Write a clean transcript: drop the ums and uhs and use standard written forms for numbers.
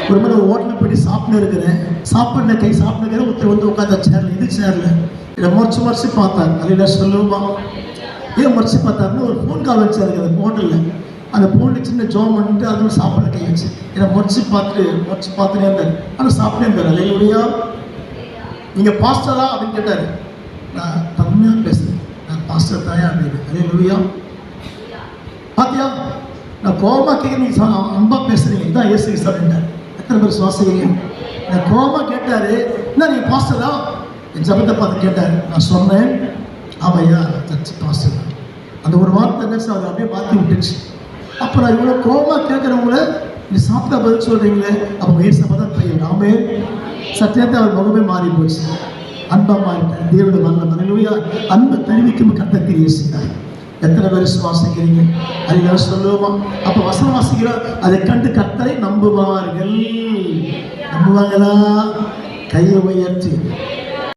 ஒரு மாதிரி ஒரு ஹோட்டலில் போயிட்டு சாப்பிட்டு இருக்கிறேன். சாப்பிட்ற கை சாப்பிட்டு ஒருத்தர் வந்து உட்காந்த சேரில், இது சேரில் இதை மறைச்சு பார்த்தார். அதில் சொல்லுவா ஏன் மறைச்சு பார்த்தாருன்னா, ஒரு ஃபோன் கால் வச்சாரு அந்த ஹோட்டலில். அந்த ஃபோனில் சின்ன ஜோம் பண்ணிட்டு அதில் சாப்பிட்ற கை வச்சு இதை மறைச்சு பார்த்துட்டே இருந்தார். ஆனால் சாப்பிட்டே இருந்தார். அல்லேலூயா. நீங்கள் பாஸ்டரா அப்படின்னு கேட்டார். நான் தம்மையாக பேசுகிறேன், நான் பாஸ்டர் தாயா அப்படின்னு. அல்லேலூயா. பாத்தியா, நான் கோபமாக கேட்க நீங்கள் அன்பா பேசுகிறீங்க, இதான் இயேசு கிறிஸ்து அப்படின்ட்டார். எத்தனை பேர் சுவாசிக்கிறீங்க? நான் கோபமாக கேட்டார், என்ன நீங்கள் பாஸ்டரா? என் ஜபத்தை பார்த்து கேட்டார். நான் சொன்னேன், ஆமையா சர்ச்சு பாஸ்டர். அந்த ஒரு வார்த்தை என்ன சார் அப்படியே மாற்றி விட்டுச்சு. அப்புறம் இவ்வளோ கோபமாக கேட்குறவங்கள நீ சாப்பிட்டா பதில் சொல்கிறீங்களே, அப்போ ஏசப்பா தான் பையன். ஆமே. சத்தியத்தை அவர் முகமே மாறி போச்சு. அன்பா மாறிட்டார். தேவனுடைய வல்ல அல்லேலூயா. அன்பை தெரிவிக்கும் கர்த்தர் இயேசுதான். எத்தனை பேர் சுவாசிக்கிறீங்க? அது சொல்லுவோமா? அப்போ வசனம் வாசிக்கிறோம், அதை கண்டு கர்த்தரை நம்புவார்கள். நம்புவாங்களா? கையை உயர்த்தி